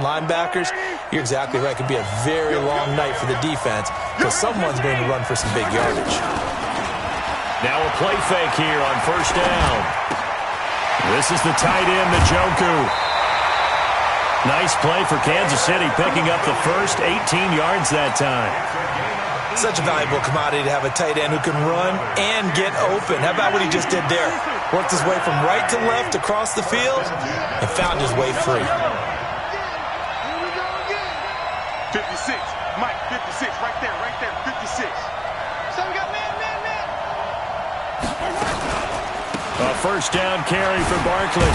linebackers, you're exactly right. It could be a very long night for the defense because someone's going to run for some big yardage. Now a play fake here on first down. This is the tight end, Njoku. Nice play for Kansas City, picking up the first 18 yards that time. Such a valuable commodity to have a tight end who can run and get open. How about what he just did there? Worked his way from right to left across the field and found his way free. 56. Mike, 56. Right there, 56. So we got man. A first down carry for Barkley.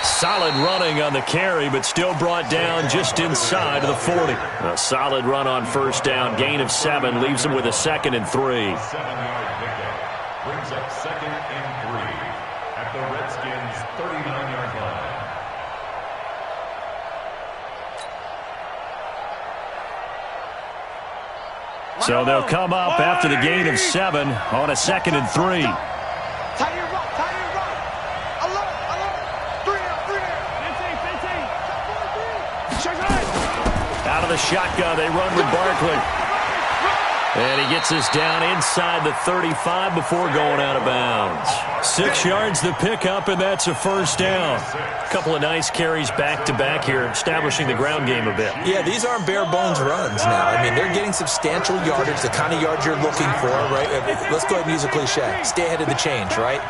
Solid running on the carry, but still brought down just inside of the 40. A solid run on first down. Gain of 7 leaves him with a 2nd and 3. 7-yard pickup brings up 2nd and 3 at the Redskins' 39-yard line. So they'll come up after the gain of 7 on a 2nd and 3. Out of the shotgun, they run with Barkley. And he gets us down inside the 35 before going out of bounds. 6 yards the pickup, and that's a first down. A couple of nice carries back-to-back here, establishing the ground game a bit. Yeah, these aren't bare-bones runs now. I mean, they're getting substantial yardage, the kind of yards you're looking for, right? Let's go ahead and use a cliche. Stay ahead of the change, right?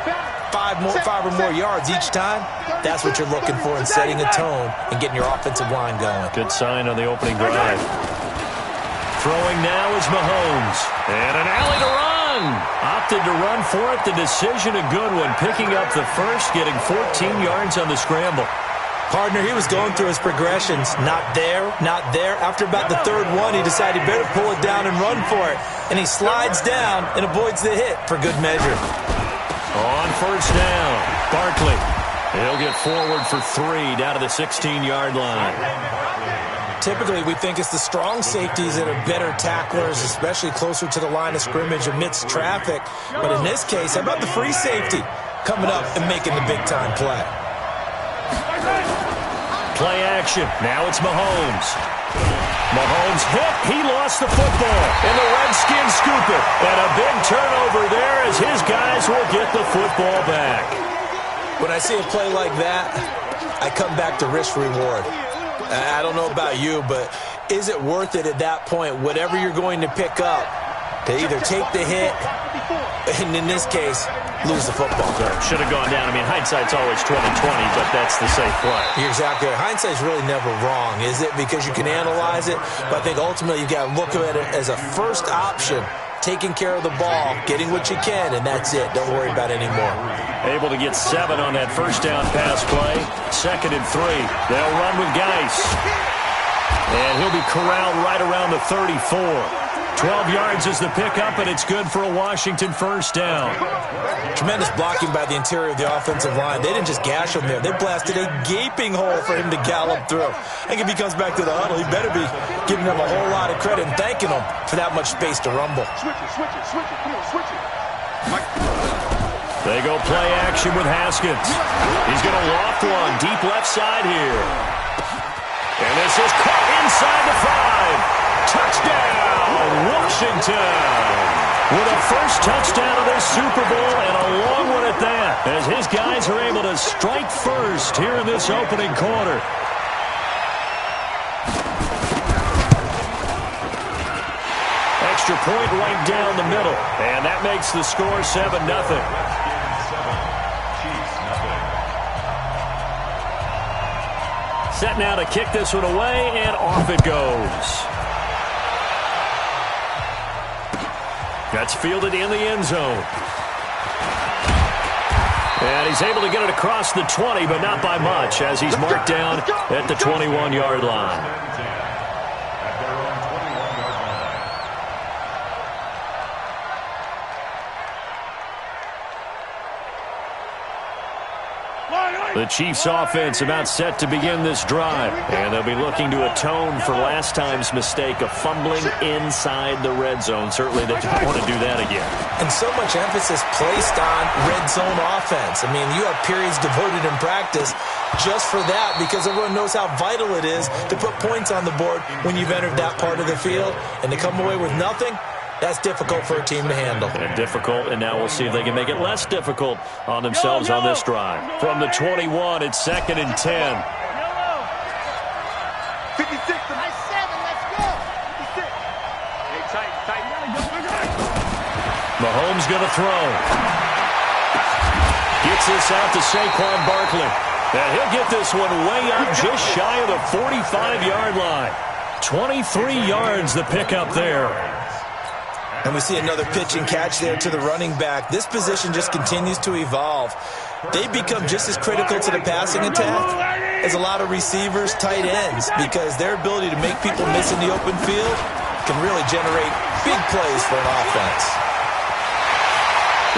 5 or more yards each time, that's what you're looking for in setting a tone and getting your offensive line going. Good sign on the opening drive. Throwing now is Mahomes. And an alley to run. Opted to run for it. The decision a good one. Picking up the first, getting 14 yards on the scramble. Partner, he was going through his progressions. Not there, not there. After about the 3rd one, he decided he better pull it down and run for it. And he slides down and avoids the hit for good measure. On first down, Barkley. He'll get forward for 3 down to the 16-yard line. Typically, we think it's the strong safeties that are better tacklers, especially closer to the line of scrimmage amidst traffic. But in this case, how about the free safety coming up and making the big-time play? Play action. Now it's Mahomes. Mahomes hit. He lost the football. And the Redskins scoop it. And a big turnover there as his guys will get the football back. When I see a play like that, I come back to risk-reward. I don't know about you, but is it worth it at that point, whatever you're going to pick up, to either take the hit, and in this case, lose the football? Should have gone down. I mean, hindsight's always 20/20, but that's the safe play. You're exactly right. Hindsight's really never wrong, is it? Because you can analyze it, but I think ultimately you got to look at it as a first option, taking care of the ball, getting what you can, and that's it. Don't worry about it anymore. Able to get 7 on that first down pass play. 2nd and 3. They'll run with Geis. And he'll be corralled right around the 34. 12 yards is the pickup, and it's good for a Washington first down. Tremendous blocking by the interior of the offensive line. They didn't just gash him there. They blasted a gaping hole for him to gallop through. I think if he comes back to the huddle, he better be giving them a whole lot of credit and thanking them for that much space to rumble. Switch it. Come on, switch it. Mike. They go play action with Haskins. He's going to loft one deep left side here. And this is caught inside the 5. Touchdown, Washington. With a first touchdown of this Super Bowl and a long one at that, as his guys are able to strike first here in this opening quarter. Extra point right down the middle, and that makes the score 7-0. Set now to kick this one away, and off it goes. That's fielded in the end zone. And he's able to get it across the 20, but not by much, as he's marked down at the 21-yard line. The Chiefs offense about set to begin this drive. And they'll be looking to atone for last time's mistake of fumbling inside the red zone. Certainly they don't want to do that again. And so much emphasis placed on red zone offense. I mean, you have periods devoted in practice just for that because everyone knows how vital it is to put points on the board when you've entered that part of the field. And to come away with nothing, that's difficult for a team to handle. And difficult, and now we'll see if they can make it less difficult on themselves on this drive. From the 21, it's 2nd and 10. 56. I 7. Let's go. 56. Hey, tight. Mahomes going to throw. Gets this out to Saquon Barkley. And he'll get this one way up just shy of the 45-yard line. 23 yards the pickup there. And we see another pitch and catch there to the running back. This position just continues to evolve. They become just as critical to the passing attack as a lot of receivers, tight ends, because their ability to make people miss in the open field can really generate big plays for an offense.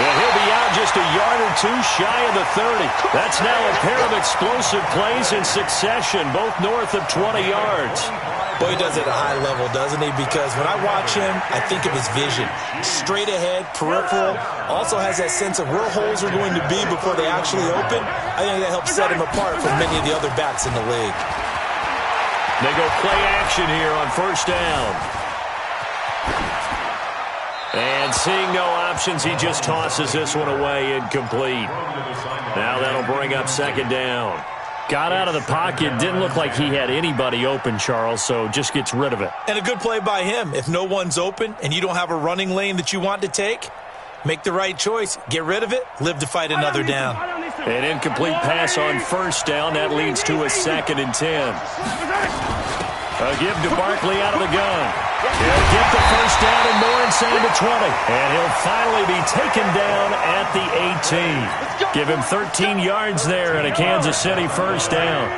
And he'll be out just a yard or two shy of the 30. That's now a pair of explosive plays in succession, both north of 20 yards. Boy, he does it at a high level, doesn't he? Because when I watch him, I think of his vision. Straight ahead, peripheral. Also has that sense of where holes are going to be before they actually open. I think that helps set him apart from many of the other backs in the league. They go play action here on first down. And seeing no options, he just tosses this one away incomplete. Now that'll bring up 2nd down. Got out of the pocket, didn't look like he had anybody open, Charles, so just gets rid of it. And a good play by him. If no one's open and you don't have a running lane that you want to take, make the right choice. Get rid of it, live to fight another down. An incomplete pass on first down. That leads to a 2nd and 10. A give to Barkley out of the gun. He'll get the first down and more inside the 20. And he'll finally be taken down at the 18. Give him 13 yards there and a Kansas City first down.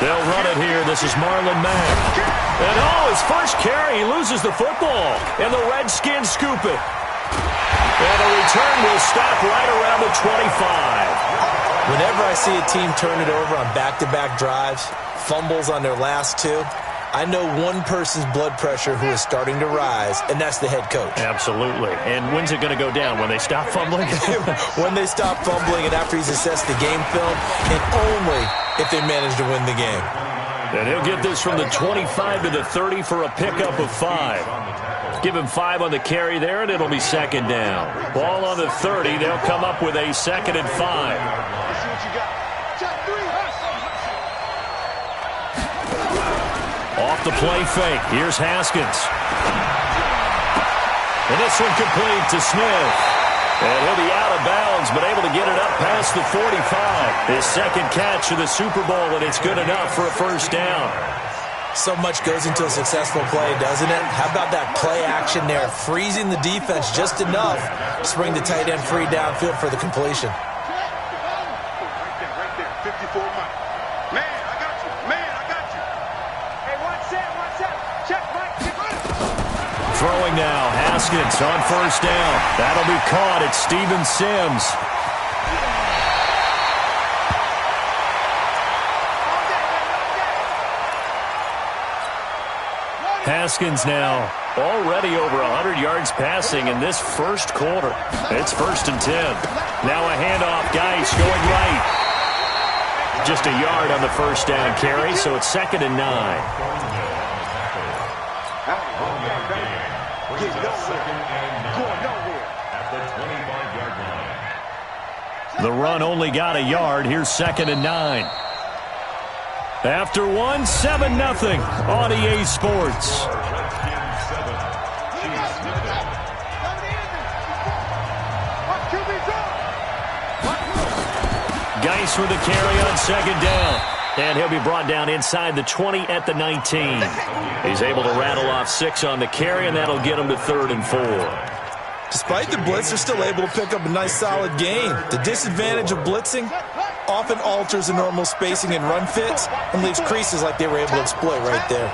They'll run it here. This is Marlon Mack. And his first carry, he loses the football. And the Redskins scoop it. And the return will stop right around the 25. Whenever I see a team turn it over on back-to-back drives, fumbles on their last two, I know one person's blood pressure who is starting to rise, and that's the head coach. Absolutely. And when's it going to go down? When they stop fumbling? When they stop fumbling and after he's assessed the game film, and only if they manage to win the game. And he'll get this from the 25 to the 30 for a pickup of 5. Give him 5 on the carry there, and it'll be 2nd down. Ball on the 30. They'll come up with a 2nd and 5. Off the play fake. Here's Haskins. And this one complete to Smith. And he'll be out of bounds, but able to get it up past the 45. His 2nd catch of the Super Bowl, and it's good enough for a first down. So much goes into a successful play, doesn't it? How about that play action there? Freezing the defense just enough to bring the tight end free downfield for the completion. Right there. 54 Mike. Man, I got you. Hey, watch that. Check, Mike. Throwing now. Haskins on first down. That'll be caught. It's Steven Sims. Haskins now already over 100 yards passing in this first quarter. It's 1st and 10. Now a handoff. Geis going right. Just a yard on the first down carry, so it's 2nd and 9. The run only got a yard. Here's 2nd and 9. After one, 7-0 on EA Sports. Geis with the carry on 2nd down. And he'll be brought down inside the 20 at the 19. He's able to rattle off 6 on the carry, and that'll get him to 3rd and 4. Despite the blitz, they're still able to pick up a nice solid gain. The disadvantage of blitzing often alters the normal spacing and run fits and leaves creases like they were able to exploit right there.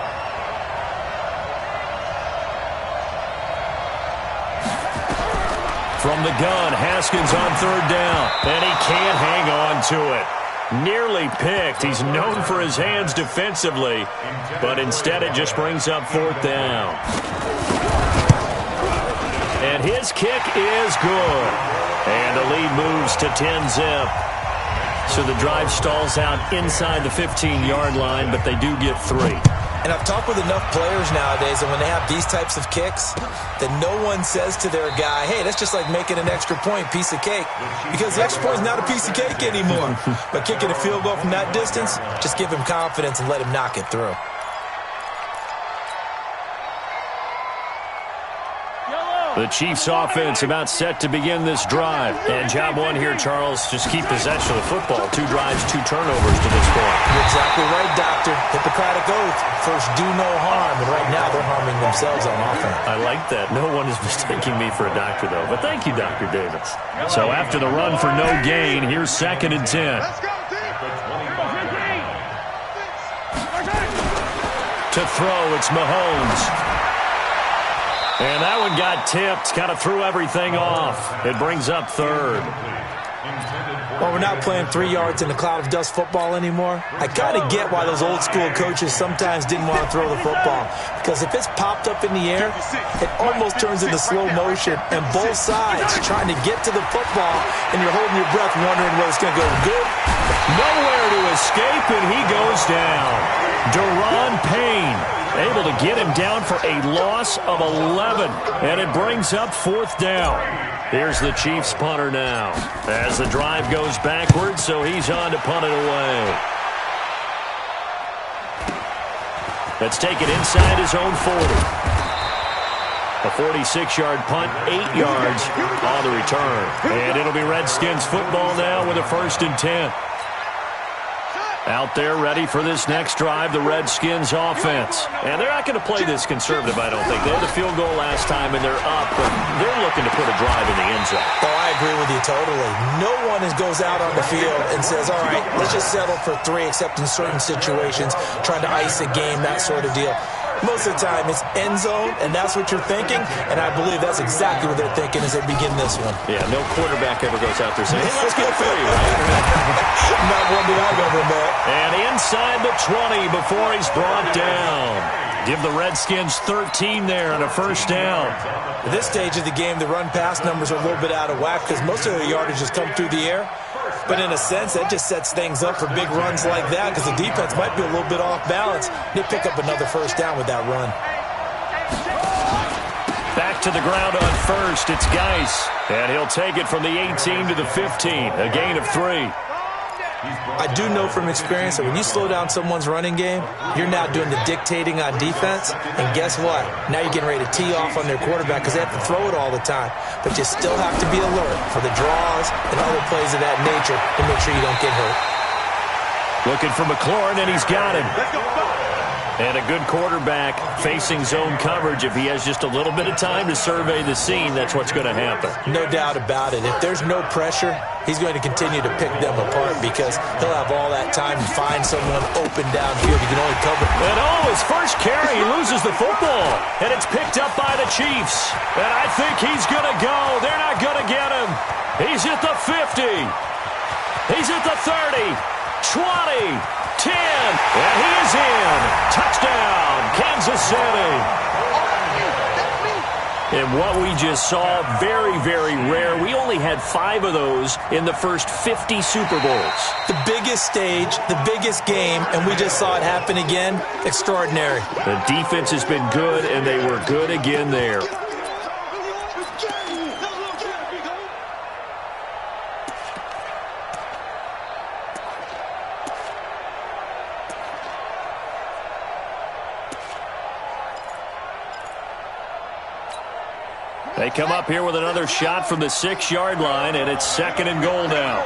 From the gun, Haskins on third down. And he can't hang on to it. Nearly picked. He's known for his hands defensively, but instead it just brings up fourth down. And his kick is good. And the lead moves to 10-zip. So the drive stalls out inside the 15-yard line, but they do get 3. And I've talked with enough players nowadays, and when they have these types of kicks, that no one says to their guy, hey, that's just like making an extra point, piece of cake. Because the extra point is not a piece of cake anymore. But kicking a field goal from that distance, just give him confidence and let him knock it through. The Chiefs offense about set to begin this drive. And job one here, Charles, just keep possession of the football. 2 drives, 2 turnovers to this point. You're exactly right, Doctor. Hippocratic oath. First, do no harm. And right now, they're harming themselves on offense. I like that. No one is mistaking me for a doctor, though. But thank you, Dr. Davis. So after the run for no gain, here's 2nd and 10. Let's go, team. To throw, it's Mahomes. And that one got tipped, kind of threw everything off. It brings up 3rd. Well, we're not playing 3 yards in a cloud of dust football anymore. I kind of get why those old school coaches sometimes didn't want to throw the football. Because if it's popped up in the air, it almost turns into slow motion. And both sides trying to get to the football, and you're holding your breath wondering whether it's going to go good. Nowhere to escape, and he goes down. Deron Payne able to get him down for a loss of 11. And it brings up 4th down. Here's the Chiefs punter now. As the drive goes backwards, so he's on to punt it away. Let's take it inside his own 40. A 46-yard punt, 8 yards on the return. And it'll be Redskins football now with a 1st and 10. Out there ready for this next drive, the Redskins offense. And they're not going to play this conservative, I don't think. They had the field goal last time, and they're up, but they're looking to put a drive in the end zone. Oh, I agree with you totally. No one goes out on the field and says, all right, let's just settle for 3, except in certain situations, trying to ice a game, that sort of deal. Most of the time, it's end zone, and that's what you're thinking, and I believe that's exactly what they're thinking as they begin this one. Yeah, no quarterback ever goes out there saying, hey, let's get 3, right? Not one that I've ever met. And inside the 20 before he's brought down. Give the Redskins 13 there and a 1st down. At this stage of the game, the run-pass numbers are a little bit out of whack because most of their yardage has come through the air. But in a sense, that just sets things up for big runs like that because the defense might be a little bit off balance. They pick up another 1st down with that run. Back to the ground on 1st. It's Geis. And he'll take it from the 18 to the 15. A gain of 3. I do know from experience that when you slow down someone's running game, you're now doing the dictating on defense. And guess what? Now you're getting ready to tee off on their quarterback because they have to throw it all the time. But you still have to be alert for the draws and other plays of that nature to make sure you don't get hurt. Looking for McLaurin, and he's got him. And a good quarterback facing zone coverage. If he has just a little bit of time to survey the scene, that's what's going to happen. No doubt about it. If there's no pressure, he's going to continue to pick them apart because he'll have all that time to find someone open downfield. He can only cover. And his first carry, he loses the football. And it's picked up by the Chiefs. And I think he's going to go. They're not going to get him. He's at the 50. He's at the 30. 20. 10, and he is in. Touchdown, Kansas City. And what we just saw, very, very rare. We only had 5 of those in the first 50 Super Bowls. The biggest stage, the biggest game, and we just saw it happen again. Extraordinary. The defense has been good, and they were good again there. They come up here with another shot from the 6-yard line, and it's 2nd and goal now.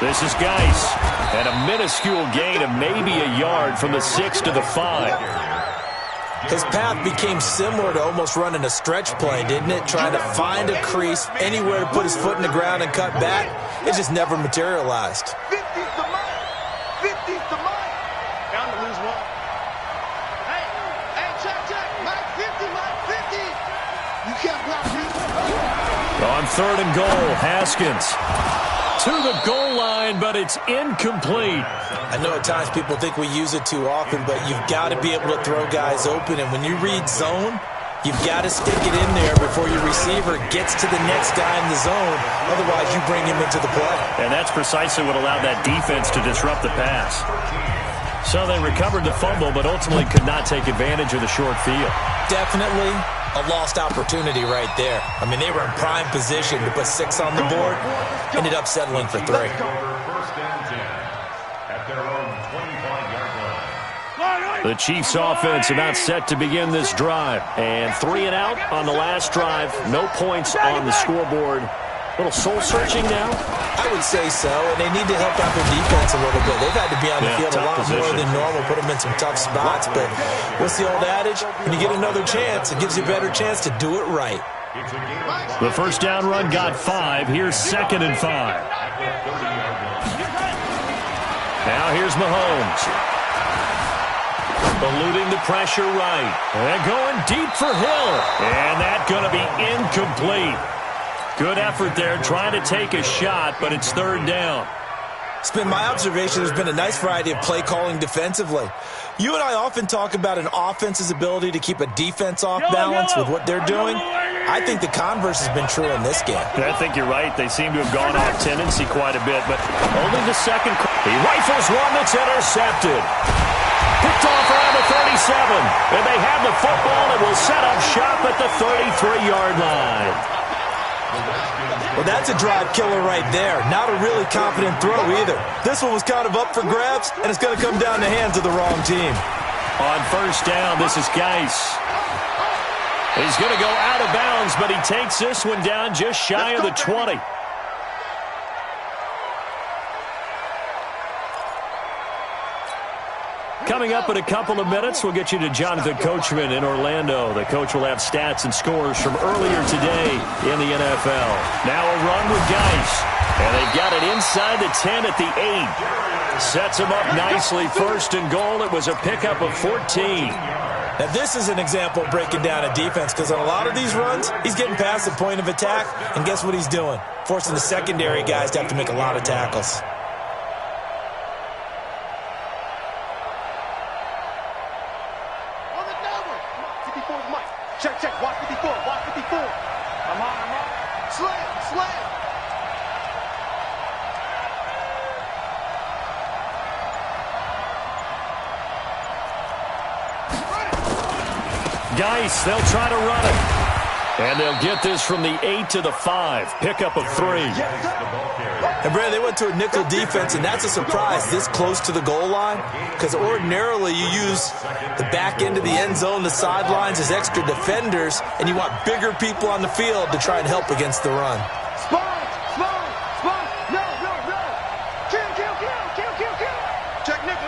This is Geis, and a minuscule gain of maybe a yard from the 6 to the 5. His path became similar to almost running a stretch play, didn't it? Trying to find a crease, anywhere to put his foot in the ground and cut back. It just never materialized. 50's the mark. 50's the mark. Down to lose 1. Hey, check. Mike 50, Mike 50. On 3rd and goal, Haskins to the goal line, but it's incomplete. I know at times people think we use it too often, but you've got to be able to throw guys open. And when you read zone, you've got to stick it in there before your receiver gets to the next guy in the zone. Otherwise, you bring him into the play. And that's precisely what allowed that defense to disrupt the pass. So they recovered the fumble, but ultimately could not take advantage of the short field. Definitely a lost opportunity right there. I mean, they were in prime position to put 6 on the board. Ended up settling for 3. First and 10 at their own 25-yard line. The Chiefs offense about set to begin this drive. And 3 and out on the last drive. No points on the scoreboard. A little soul-searching now? I would say so, and they need to help out their defense a little bit. They've had to be on the field a lot more than normal, put them in some tough spots. But what's the old adage? When you get another chance, it gives you a better chance to do it right. The first down run got 5. Here's 2nd and 5. Now here's Mahomes. Eluding the pressure right. And going deep for Hill. And that's going to be incomplete. Good effort there, trying to take a shot, but it's 3rd down. It's been my observation there's been a nice variety of play calling defensively. You and I often talk about an offense's ability to keep a defense off balance with what they're doing. I think the converse has been true in this game. I think you're right. They seem to have gone off tendency quite a bit, but only the second. He rifles one that's intercepted. Picked off around the 37. And they have the football and will set up shop at the 33-yard line. Well, that's a drive killer right there. Not a really confident throw either. This one was kind of up for grabs, and it's going to come down the hands of the wrong team. On first down, this is Geis. He's going to go out of bounds, but he takes this one down just shy of the 20. Coming up in a couple of minutes, we'll get you to Jonathan Coachman in Orlando. The coach will have stats and scores from earlier today in the NFL. Now a run with Geis. And they've got it inside the 10 at the 8. Sets him up nicely. 1st and goal. It was a pickup of 14. Now this is an example of breaking down a defense, because on a lot of these runs, he's getting past the point of attack, and guess what he's doing? Forcing the secondary guys to have to make a lot of tackles. Check, check, watch 54, watch 54. I'm on. Slam. Geis, they'll try to run it. And they'll get this from the 8 to the 5. Pickup of 3. And, Brad, they went to a nickel defense, and that's a surprise this close to the goal line, because ordinarily you use the back end of the end zone, the sidelines as extra defenders, and you want bigger people on the field to try and help against the run. Spot. No. Kill. Check nickel.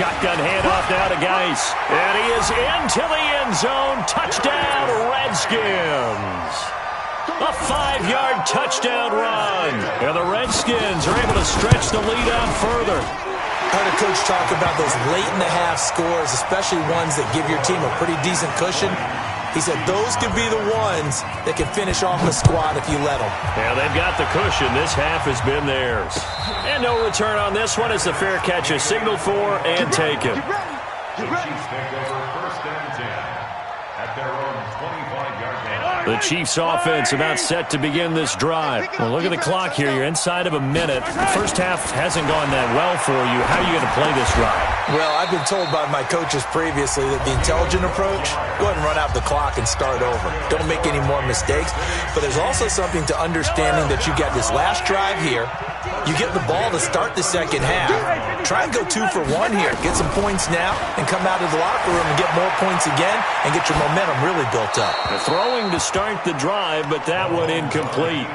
Shotgun handoff now to Geis. And he is into the end zone. Touchdown, Redskins. A 5-yard touchdown run. And the Redskins are able to stretch the lead out further. I heard a coach talk about those late-in-the-half scores, especially ones that give your team a pretty decent cushion. He said those could be the ones that can finish off a squad if you let them. Yeah, they've got the cushion. This half has been theirs. And no return on this one as the fair catch is signaled for and taken. The Chiefs take over 1st and 10 at their own 25-yard line. The Chiefs offense about set to begin this drive. Well, look at the clock here. You're inside of a minute. The first half hasn't gone that well for you. How are you going to play this drive? Well, I've been told by my coaches previously that the intelligent approach, go ahead and run out the clock and start over. Don't make any more mistakes. But there's also something to understanding that you got this last drive here. You get the ball to start the second half. Try and go 2 for 1 here. Get some points now and come out of the locker room and get more points again and get your momentum really built up. Throwing to start the drive, but that one incomplete.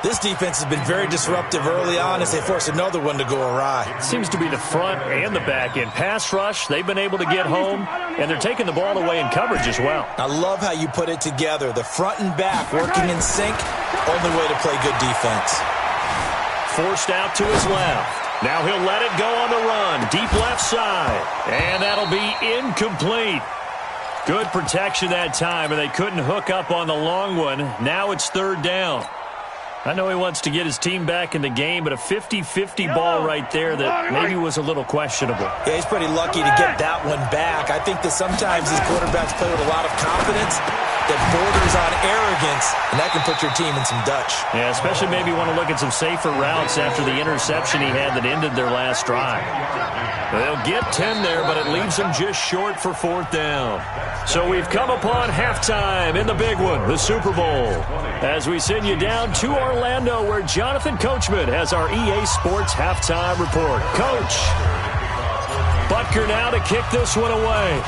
This defense has been very disruptive early on as they force another one to go awry. Seems to be the front and the back end. Pass rush, they've been able to get home, and they're taking the ball away in coverage as well. I love how you put it together. The front and back working in sync, only way to play good defense. Forced out to his left. Now he'll let it go on the run. Deep left side. And that'll be incomplete. Good protection that time, and they couldn't hook up on the long one. Now it's third down. I know he wants to get his team back in the game, but a 50-50 ball right there that maybe was a little questionable. Yeah, he's pretty lucky to get that one back. I think that sometimes these quarterbacks play with a lot of confidence that borders on arrogance, and that can put your team in some Dutch. Yeah, especially maybe want to look at some safer routes after the interception he had that ended their last drive. They'll get 10 there, but it leaves them just short for fourth down. So we've come upon halftime in the big one, the Super Bowl, as we send you down to Orlando, where Jonathan Coachman has our EA Sports halftime report. Coach, Butker now to kick this one away.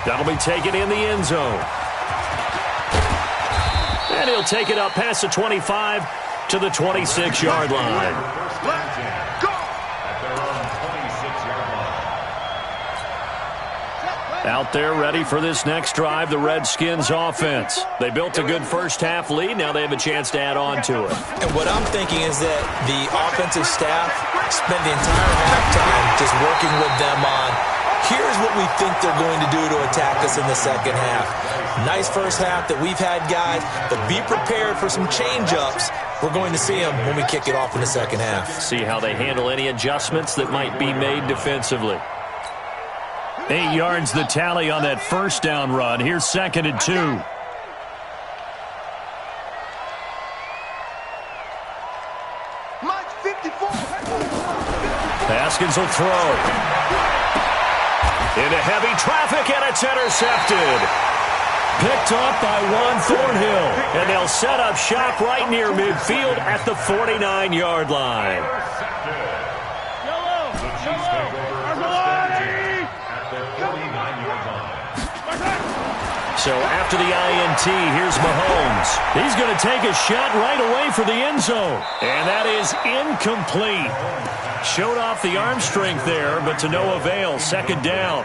That'll be taken in the end zone. And he'll take it up past the 25 to the 26-yard line. Out there ready for this next drive, the Redskins offense. They built a good first-half lead. Now they have a chance to add on to it. And what I'm thinking is that the offensive staff spent the entire halftime just working with them on, here's what we think they're going to do to attack us in the second half. Nice first half that we've had, guys, but be prepared for some change-ups. We're going to see them when we kick it off in the second half. See how they handle any adjustments that might be made defensively. 8 yards the tally on that first down run. Here's 2nd and 2. Haskins will throw. Into heavy traffic, and it's intercepted. Picked off by Juan Thornhill, and they'll set up shop right near midfield at the 49-yard line. So after the INT, here's Mahomes. He's going to take a shot right away for the end zone. And that is incomplete. Showed off the arm strength there, but to no avail. 2nd down.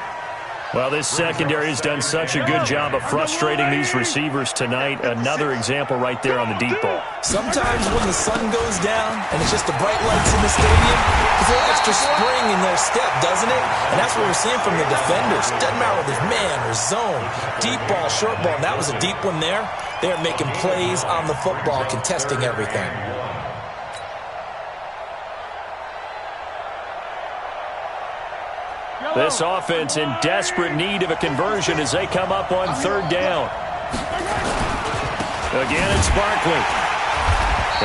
Well, this secondary has done such a good job of frustrating these receivers tonight. Another example right there on the deep ball. Sometimes when the sun goes down and it's just the bright lights in the stadium, there's a little extra spring in their step, doesn't it? And that's what we're seeing from the defenders. Doesn't matter whether it's man or zone, deep ball, short ball. And that was a deep one there. They're making plays on the football, contesting everything. This offense in desperate need of a conversion as they come up on 3rd down. Again, it's Barkley.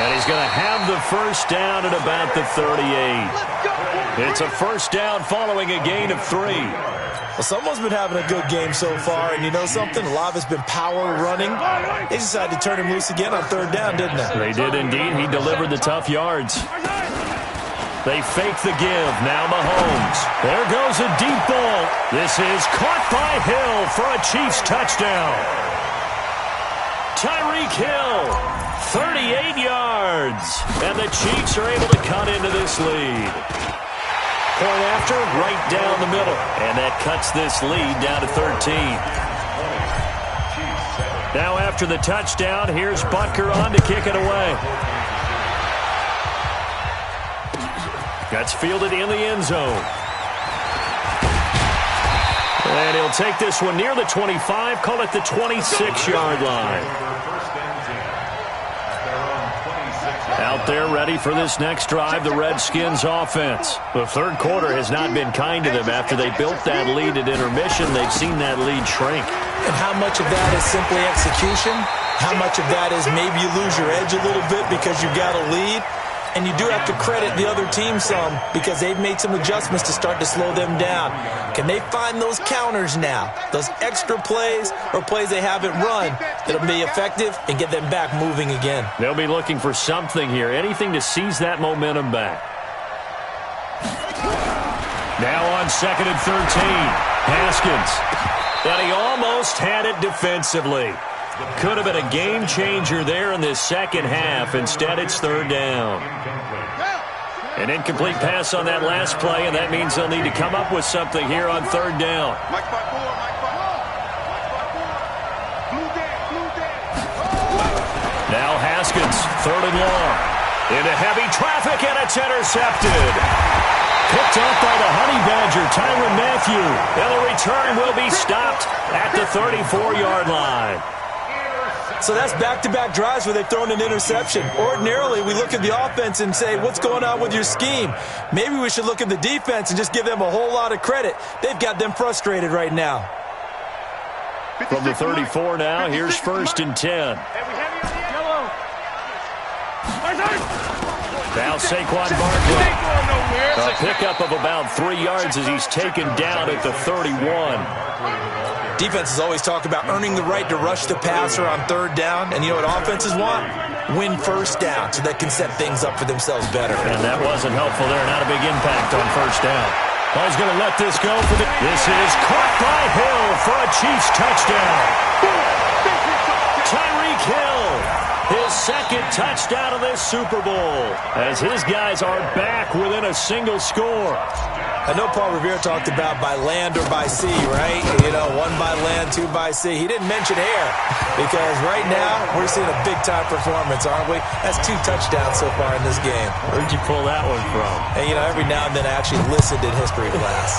And he's going to have the first down at about the 38. It's a first down following a gain of 3. Well, someone's been having a good game so far, and you know something? A lot of it's been power running. They decided to turn him loose again on 3rd down, didn't they? They did indeed. He delivered the tough yards. They fake the give. Now Mahomes. There goes a deep ball. This is caught by Hill for a Chiefs touchdown. Tyreek Hill, 38 yards. And the Chiefs are able to cut into this lead. Point after, right down the middle. And that cuts this lead down to 13. Now after the touchdown, here's Butker on to kick it away. That's fielded in the end zone. And he'll take this one near the 25, call it the 26-yard line. Out there ready for this next drive, the Redskins offense. The 3rd quarter has not been kind to them. After they built that lead at intermission, they've seen that lead shrink. And how much of that is simply execution? How much of that is maybe you lose your edge a little bit because you got a lead? And you do have to credit the other team some because they've made some adjustments to start to slow them down. Can they find those counters now, those extra plays or plays they haven't run that'll be effective and get them back moving again? They'll be looking for something here, anything to seize that momentum back. Now on 2nd and 13, Haskins. And he almost had it defensively. Could have been a game changer there in this second half. Instead, it's 3rd down. An incomplete pass on that last play, and that means they'll need to come up with something here on 3rd down. Now Haskins Third and long. Into heavy traffic, and it's intercepted. Picked up by the Honey Badger, Tyrann Mathieu. And the return will be stopped at the 34-yard line. So that's back-to-back drives where they've thrown an interception. Ordinarily, we look at the offense and say, what's going on with your scheme? Maybe we should look at the defense and just give them a whole lot of credit. They've got them frustrated right now. From the 34 now, here's first and 10. Now Saquon Barkley. A pickup of about 3 yards as he's taken down at the 31. Defenses always talk about earning the right to rush the passer on third down. And you know what offenses want? Win first down so they can set things up for themselves better. And that wasn't helpful there. Not a big impact on first down. Oh, he's going to let this go for the... This is caught by Hill for a Chiefs touchdown. Tyreek Hill, his second touchdown of this Super Bowl, as his guys are back within a single score. I know Paul Revere talked about by land or by sea, right? You know, one by land, two by sea. He didn't mention air because right now we're seeing a big-time performance, aren't we? That's 2 touchdowns so far in this game. Where'd you pull that one from? And, you know, every now and then I actually listened in history class.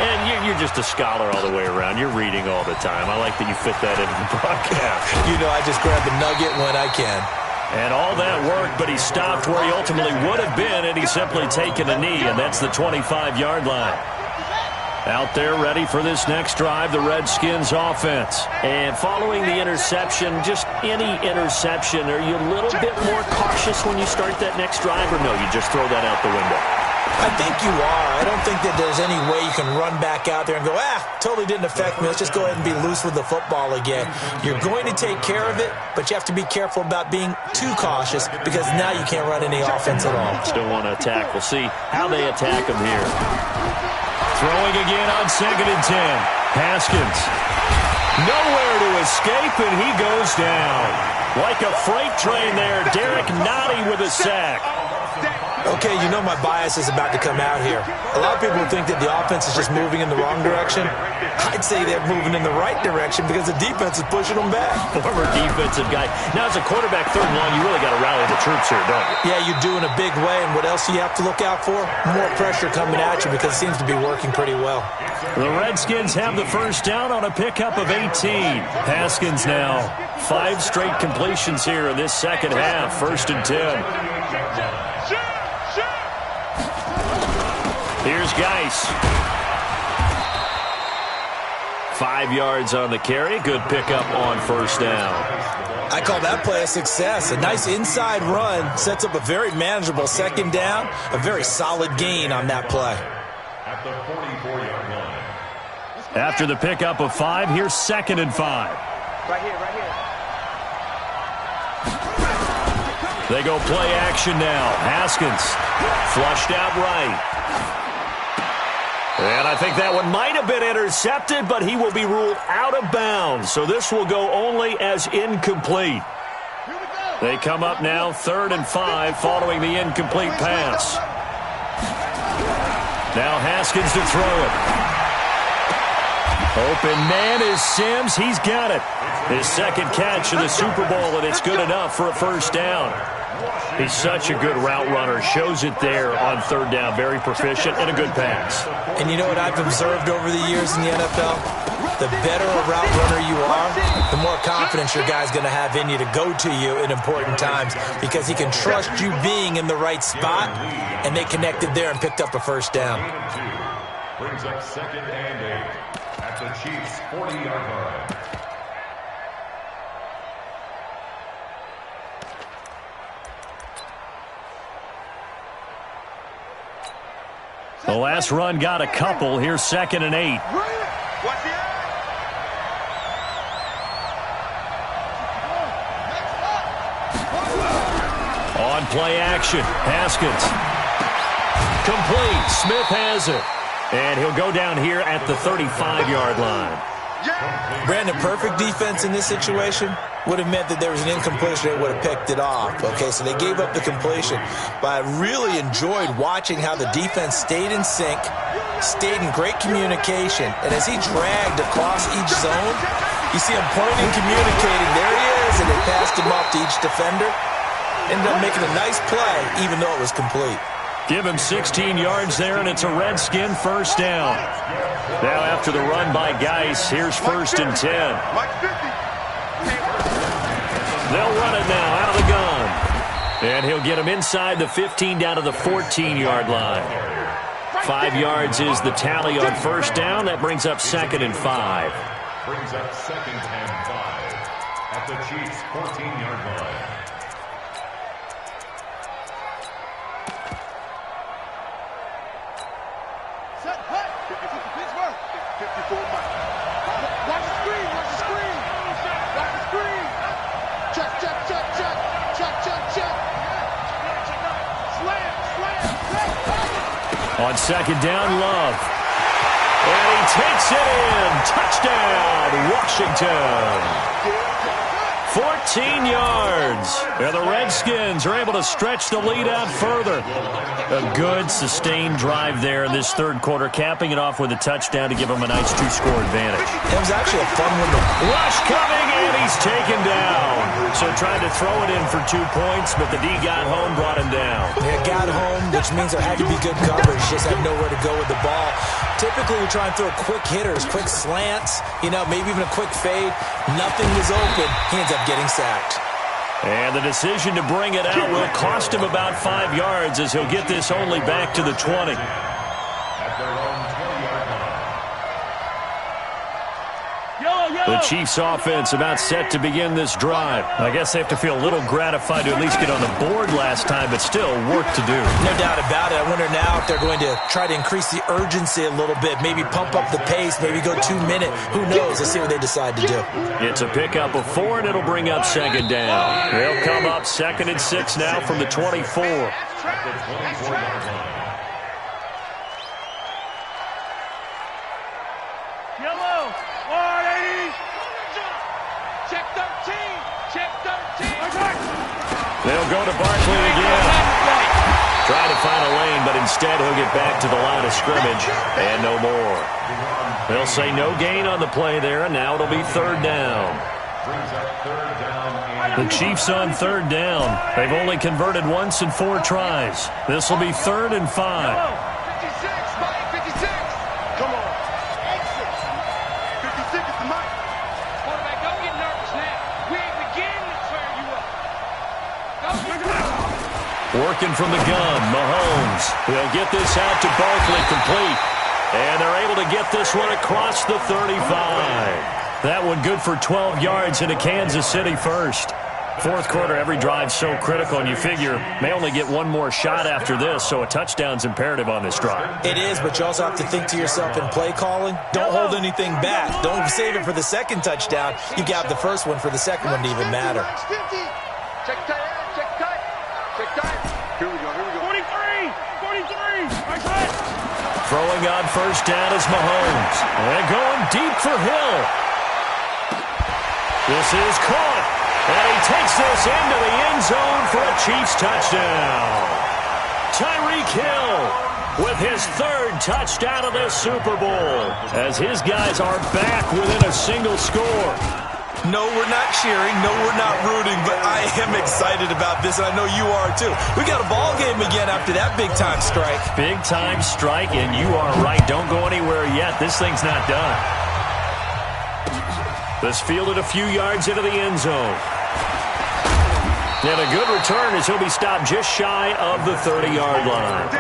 And you're just a scholar all the way around. You're reading all the time. I like that you fit that into the broadcast. You know, I just grab the nugget when I can. And all that worked, but he stopped where he ultimately would have been, and he's simply taken a knee, and that's the 25-yard line. Out there ready for this next drive, the Redskins offense. And following the interception, just any interception, are you a little bit more cautious when you start that next drive, or no, you just throw that out the window? I think you are. I don't think that there's any way you can run back out there and go, totally didn't affect me. Let's just go ahead and be loose with the football again. You're going to take care of it, but you have to be careful about being too cautious because now you can't run any offense at all. Still want to attack. We'll see how they attack him here. Throwing again on 2nd and 10. Haskins. Nowhere to escape, and he goes down. Like a freight train there, Derek Nottie with a sack. Okay, you know my bias is about to come out here. A lot of people think that the offense is just moving in the wrong direction. I'd say they're moving in the right direction because the defense is pushing them back. Former defensive guy. Now, as a quarterback, third and long, you really got to rally the troops here, don't you? Yeah, you do in a big way, and what else do you have to look out for? More pressure coming at you because it seems to be working pretty well. The Redskins have the first down on a pickup of 18. Haskins now. 5 straight completions here in this second half. First and 10. Here's Geis. 5 yards on the carry. Good pickup on first down. I call that play a success. A nice inside run sets up a very manageable second down. A very solid gain on that play. At the 44-yard line. After the pickup of 5, here's 2nd and 5. Right here, right here. They go play action now. Haskins flushed out right. And I think that one might have been intercepted, but he will be ruled out of bounds. So this will go only as incomplete. They come up now 3rd and 5 following the incomplete pass. Now Haskins to throw it. Open man is Sims. He's got it. His second catch in the Super Bowl, and it's good enough for a first down. He's such a good route runner. Shows it there on third down. Very proficient and a good pass. And you know what I've observed over the years in the NFL? The better a route runner you are, the more confidence your guy's going to have in you to go to you in important times because he can trust you being in the right spot, and they connected there and picked up a first down. Brings up 2nd and 8 at the Chiefs' 40-yard line. The last run got a couple. Here's 2nd and 8. On play action, Haskins. Complete. Smith has it. And he'll go down here at the 35-yard line. Brandon, perfect defense in this situation would have meant that there was an incompletion that would have picked it off. Okay, so they gave up the completion. But I really enjoyed watching how the defense stayed in sync, stayed in great communication, and as he dragged across each zone, you see him pointing, communicating. There he is, and they passed him off to each defender. Ended up making a nice play, even though it was complete. Give him 16 yards there, and it's a Redskin first down. Now after the run by Geis, here's 1st and 10. They'll run it now out of the gun. And he'll get him inside the 15 down to the 14-yard line. 5 yards is the tally on first down. That brings up 2nd and 5. Brings up 2nd and 5 at the Chiefs' 14-yard line. Set, hut. 54 Mike. Watch the screen, watch the screen. Watch the screen. Check. On 2nd down, Love. And he takes it in. Touchdown, Washington. 14 yards. And the Redskins are able to stretch the lead out further. A good, sustained drive there in this third quarter, capping it off with a touchdown to give them a nice 2-score advantage. It was actually a fun one. Rush coming, and he's taken down. So tried to throw it in for 2 points, but the D got home, brought him down. They got home, which means there had to be good coverage. Just had nowhere to go with the ball. Typically, we try and throw quick hitters, quick slants, maybe even a quick fade. Nothing was open. He ends up getting sacked. And the decision to bring it out will cost him about 5 yards as he'll get this only back to the 20. At their own 20-yard line. The Chiefs offense about set to begin this drive. I guess they have to feel a little gratified to at least get on the board last time, but still work to do. No doubt about it. I wonder now if they're going to try to increase the urgency a little bit, maybe pump up the pace, maybe go 2 minute. Who knows? Let's see what they decide to do. It's a pickup of 4, and it'll bring up 2nd down. They'll come up 2nd and 6 now from the 24. At the 24-yard line. Yellow. 180. Check 13. Check 13. They'll go to Barkley again. Try to find a lane, but instead he'll get back to the line of scrimmage, and no more. They'll say no gain on the play there, and now it'll be 3rd down. Brings up 3rd down. The Chiefs on 3rd down. They've only converted once in 4 tries. This will be 3rd and 5. 56, Mike. 56. Come on. Exit. 56 is the Mike. Quarterback, don't get nervous now. We ain't beginning to tear you up. Working from the gun, Mahomes. They'll get this out to Barkley, complete. And they're able to get this one across the 35. That one good for 12 yards into Kansas City first. Fourth quarter, every drive so critical, and you figure may only get one more shot after this, so a touchdown's imperative on this drive. It is, but you also have to think to yourself in play calling, don't hold anything back. Don't save it for the second touchdown. You got the first one for the second one to even matter. Check tight end. Check tight. Check tight. Here we go. 43. 43. Throwing on first down is Mahomes. And going deep for Hill. This is caught. And he takes this into the end zone for a Chiefs touchdown. Tyreek Hill with his 3rd touchdown of this Super Bowl as his guys are back within a single score. No, we're not cheering. No, we're not rooting, but I am excited about this, and I know you are too. We got a ball game again after that big-time strike. Big-time strike, and you are right. Don't go anywhere yet. This thing's not done. This fielded a few yards into the end zone. And a good return as he'll be stopped just shy of the 30-yard line. At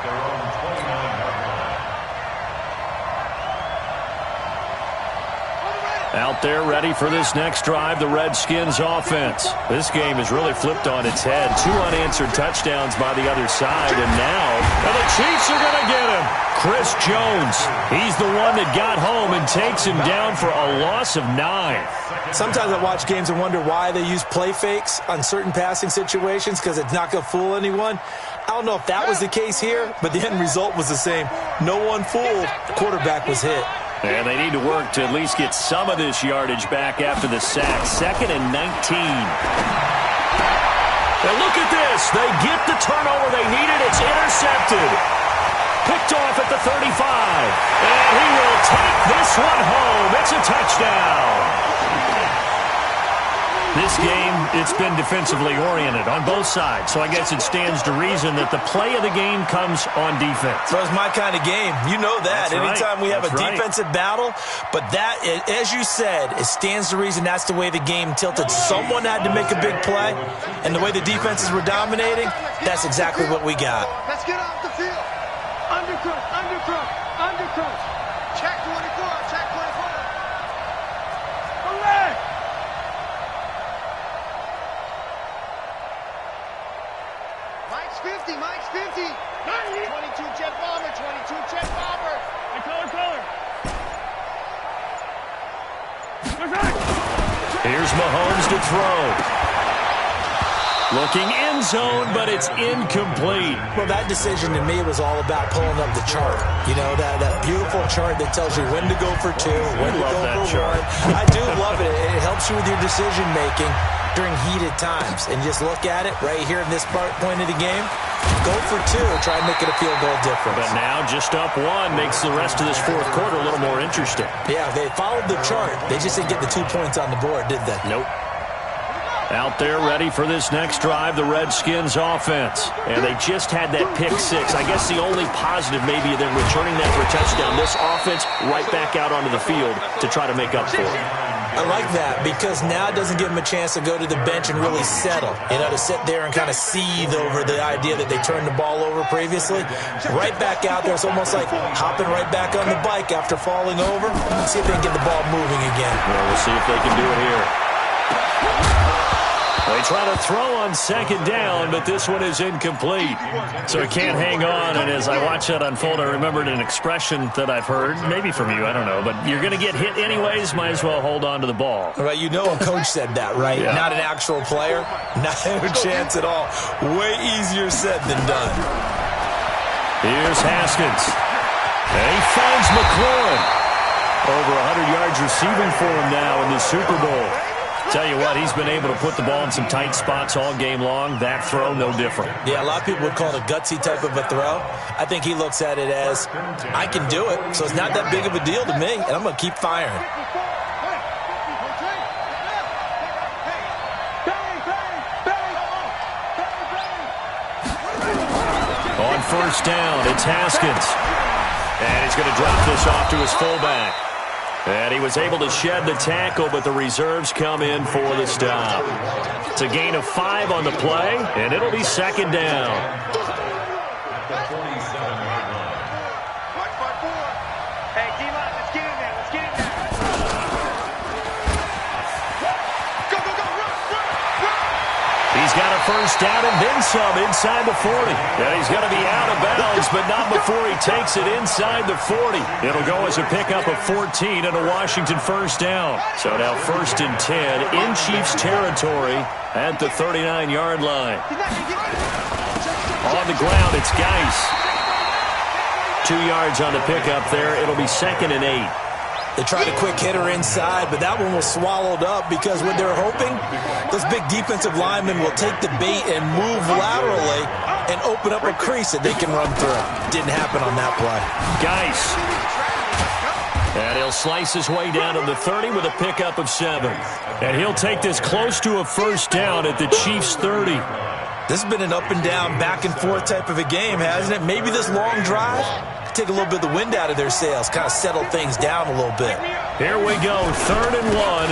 their own 29-yard line. Out there ready for this next drive, the Redskins offense. This game is really flipped on its head. 2 unanswered touchdowns by the other side, and now the Chiefs are going to get him. Chris Jones, he's the one that got home and takes him down for a loss of 9. Sometimes I watch games and wonder why they use play fakes on certain passing situations because it's not going to fool anyone. I don't know if that was the case here, but the end result was the same. No one fooled. The quarterback was hit. And they need to work to at least get some of this yardage back after the sack. 2nd and 19. And look at this. They get the turnover they needed. It's intercepted. Picked off at the 35. And he will take this one home. It's a touchdown. This game, it's been defensively oriented on both sides, so I guess it stands to reason that the play of the game comes on defense. So it's my kind of game. You know that. Anytime we have a defensive battle, but that, as you said, it stands to reason that's the way the game tilted. Someone had to make a big play, and the way the defenses were dominating, that's exactly what we got. Let's get off the field. Undercrook, undercrook, undercrook. Check 24, check 24. Olé! Mike's 50, Mike's 50. 22 jet bomber, 22 jet bomber. And color. Here's Mahomes to throw. Looking end zone, but it's incomplete. Well, that decision to me was all about pulling up the chart. You know, that beautiful chart that tells you when to go for two, when to go for one. I do love it. It helps you with your decision-making during heated times. And just look at it right here in this point of the game. Go for two. Try and make it a field goal difference. But now just up one makes the rest of this fourth quarter a little more interesting. Yeah, they followed the chart. They just didn't get the 2 points on the board, did they? Nope. Out there ready for this next drive, the Redskins offense. And they just had that pick six. I guess the only positive maybe of them returning that for a touchdown. This offense right back out onto the field to try to make up for it. I like that because now it doesn't give them a chance to go to the bench and really settle. You know, to sit there and kind of seethe over the idea that they turned the ball over previously. Right back out there. It's almost like hopping right back on the bike after falling over. Let's see if they can get the ball moving again. Well, we'll see if they can do it here. They try to throw on second down, but this one is incomplete. So he can't hang on, and as I watch that unfold, I remembered an expression that I've heard, maybe from you, I don't know, but you're going to get hit anyways, might as well hold on to the ball. Right, you know a coach said that, right? Yeah. Not an actual player. Not a chance at all. Way easier said than done. Here's Haskins. And he finds McLaurin. Over 100 yards receiving for him now in the Super Bowl. Tell you what, he's been able to put the ball in some tight spots all game long. That throw, no different. Yeah, a lot of people would call it a gutsy type of a throw. I think he looks at it as, I can do it, so it's not that big of a deal to me, and I'm going to keep firing. On first down, it's Haskins. And he's going to drop this off to his fullback. And he was able to shed the tackle, but the reserves come in for the stop. It's a gain of 5 on the play, and it'll be second down. Hey, D-line, let's get in there. Let's get in there. Go, go, go, run. He's got a first down and then some inside the 40. And he's going to be out of bounds, but not before he takes it inside the 40. It'll go as a pickup of 14 and a Washington first down. So now first and 10 in Chiefs territory at the 39-yard line. On the ground, it's Geis. 2 yards on the pickup there. It'll be second and 8. They tried a quick hitter inside, but that one was swallowed up because what they're hoping, those big defensive linemen will take the bait and move laterally and open up a crease that they can run through. Didn't happen on that play. Geis. And he'll slice his way down to the 30 with a pickup of 7. And he'll take this close to a first down at the Chiefs' 30. This has been an up and down, back and forth type of a game, hasn't it? Maybe this long drive take a little bit of the wind out of their sails, kind of settle things down a little bit. Here we go, 3rd and 1.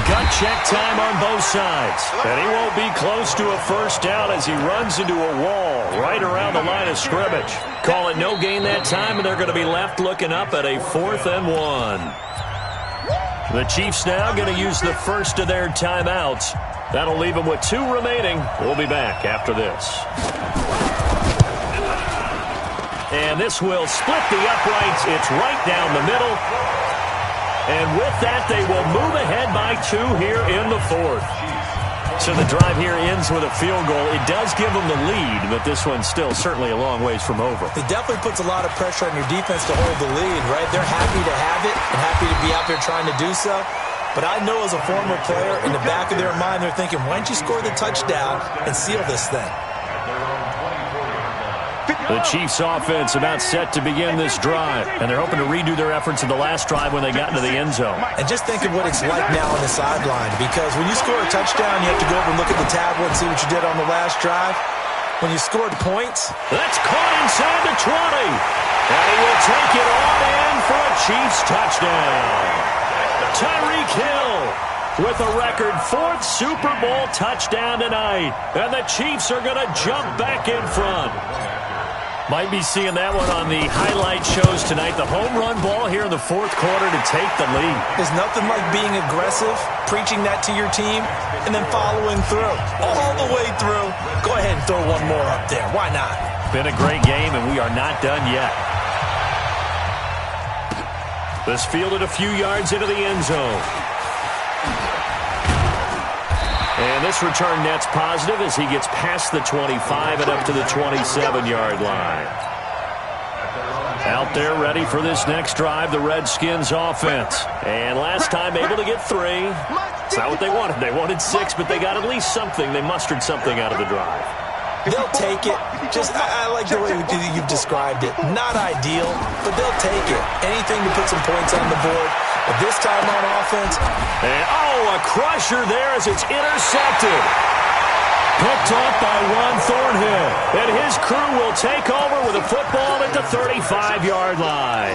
Gut check time on both sides. And he won't be close to a first down as he runs into a wall right around the line of scrimmage. Call it no gain that time, and they're going to be left looking up at a 4th and 1. The Chiefs now going to use the first of their timeouts. That'll leave them with 2 remaining. We'll be back after this. And this will split the uprights. It's right down the middle. And with that, they will move ahead by 2 here in the 4th. So the drive here ends with a field goal. It does give them the lead, but this one's still certainly a long ways from over. It definitely puts a lot of pressure on your defense to hold the lead, right? They're happy to have it and happy to be out there trying to do so. But I know as a former player, in the back of their mind, they're thinking, why don't you score the touchdown and seal this thing? The Chiefs offense about set to begin this drive, and they're hoping to redo their efforts in the last drive when they got into the end zone. And just think of what it's like now on the sideline, because when you score a touchdown, you have to go over and look at the tablet and see what you did on the last drive. When you scored points, that's caught inside the 20, and he will take it on in for a Chiefs touchdown. Tyreek Hill with a record 4th Super Bowl touchdown tonight, and the Chiefs are going to jump back in front. Might be seeing that one on the highlight shows tonight. The home run ball here in the 4th quarter to take the lead. There's nothing like being aggressive, preaching that to your team, and then following through. All the way through. Go ahead and throw one more up there. Why not? Been a great game, and we are not done yet. This fielded a few yards into the end zone. And this return net's positive as he gets past the 25 and up to the 27-yard line. Out there ready for this next drive, the Redskins offense. And last time able to get 3. It's not what they wanted. They wanted 6, but they got at least something. They mustered something out of the drive. They'll take it. I like the way you've described it. Not ideal, but they'll take it. Anything to put some points on the board. But this time on offense. And, a crusher there as it's intercepted. Picked off by Juan Thornhill. And his crew will take over with a football at the 35-yard line.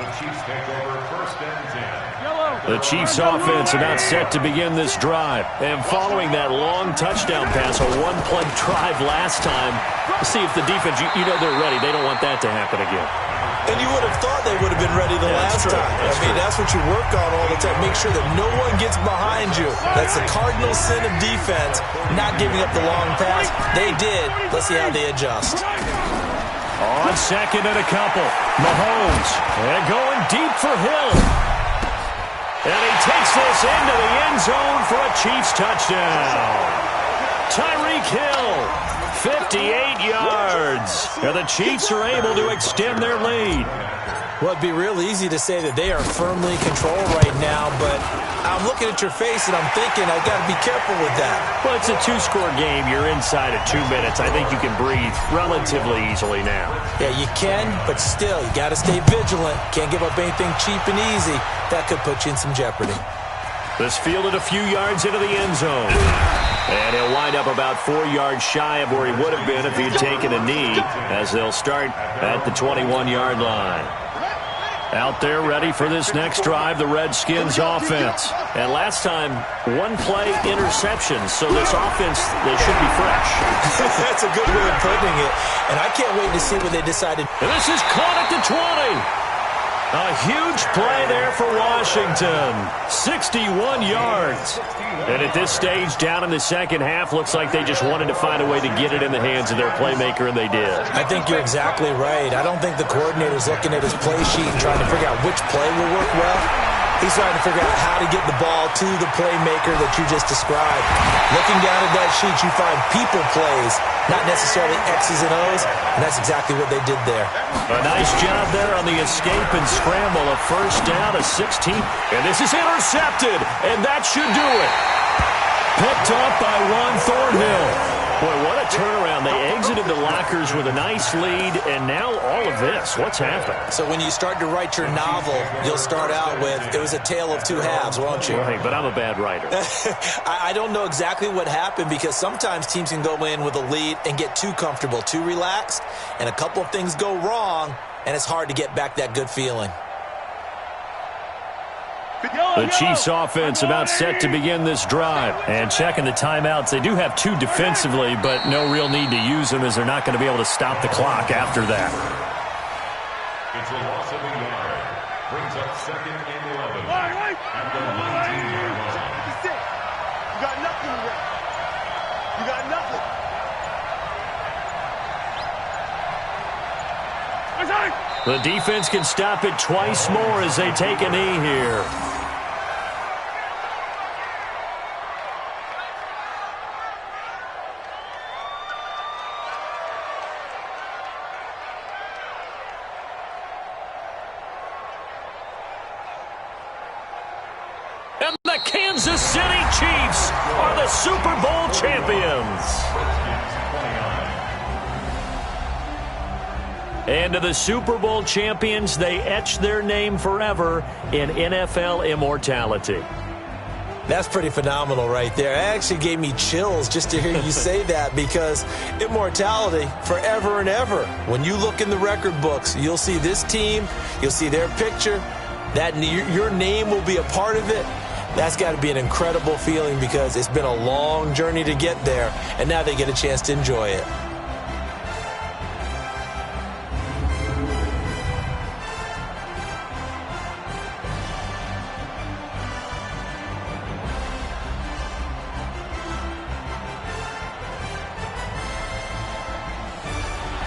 The Chiefs take over 1st and 10. The Chiefs offense about set to begin this drive. And following that long touchdown pass, a one-play drive last time, see if the defense, you know they're ready. They don't want that to happen again. And you would have thought they would have been ready the last time. That's what you work on all the time. Make sure that no one gets behind you. That's the cardinal sin of defense, not giving up the long pass. They did. Let's see how they adjust. On 2nd and a couple, Mahomes. And going deep for Hill. And he takes this into the end zone for a Chiefs touchdown. Tyreek Hill, 58 yards. And the Chiefs are able to extend their lead. Well, it'd be real easy to say that they are firmly in control right now, but I'm looking at your face and I'm thinking I got to be careful with that. Well, it's a 2-score game. You're inside of 2 minutes. I think you can breathe relatively easily now. Yeah, you can, but still, you got to stay vigilant. Can't give up anything cheap and easy. That could put you in some jeopardy. This fielded a few yards into the end zone. And he'll wind up about 4 yards shy of where he would have been if he had taken a knee, as they'll start at the 21-yard line. Out there ready for this next drive, the Redskins offense. And last time, 1-play interception, so this offense, they should be fresh. That's a good way of putting it. And I can't wait to see what they decided. And this is caught at the 20. A huge play there for Washington. 61 yards. And at this stage, down in the second half, looks like they just wanted to find a way to get it in the hands of their playmaker, and they did. I think you're exactly right. I don't think the coordinator's looking at his play sheet and trying to figure out which play will work well. He's trying to figure out how to get the ball to the playmaker that you just described. Looking down at that sheet, you find people plays, not necessarily X's and O's, and that's exactly what they did there. A nice job there on the escape and scramble. A first down, a 16. And this is intercepted, and that should do it. Picked up by Juan Thornhill. Boy, what a turnaround. They exited the lockers with a nice lead, and now all of this. What's happened? So when you start to write your novel, you'll start out with, it was a tale of 2 halves, won't you? Right, but I'm a bad writer. I don't know exactly what happened, because sometimes teams can go in with a lead and get too comfortable, too relaxed, and a couple of things go wrong, and it's hard to get back that good feeling. The Chiefs offense about set to begin this drive. And checking the timeouts. They do have 2 defensively, but no real need to use them as they're not going to be able to stop the clock after that. It's a loss of a yard. Brings up 2nd and 11 at the 19-yard line. You got nothing left. You got nothing. The defense can stop it twice more as they take a knee here. And the Kansas City Chiefs are the Super Bowl champions. And to the Super Bowl champions, they etch their name forever in NFL immortality. That's pretty phenomenal right there. It actually gave me chills just to hear you say that, because immortality forever and ever. When you look in the record books, you'll see this team, you'll see their picture, that your name will be a part of it. That's got to be an incredible feeling, because it's been a long journey to get there, and now they get a chance to enjoy it.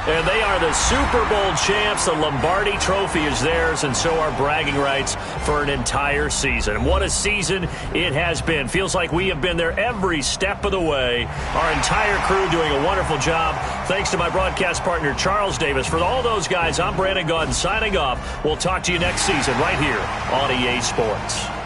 And they are the Super Bowl champs. The Lombardi Trophy is theirs, and so are bragging rights for an entire season. And what a season it has been. Feels like we have been there every step of the way. Our entire crew doing a wonderful job. Thanks to my broadcast partner, Charles Davis. For all those guys, I'm Brandon Gaudin signing off. We'll talk to you next season right here on EA Sports.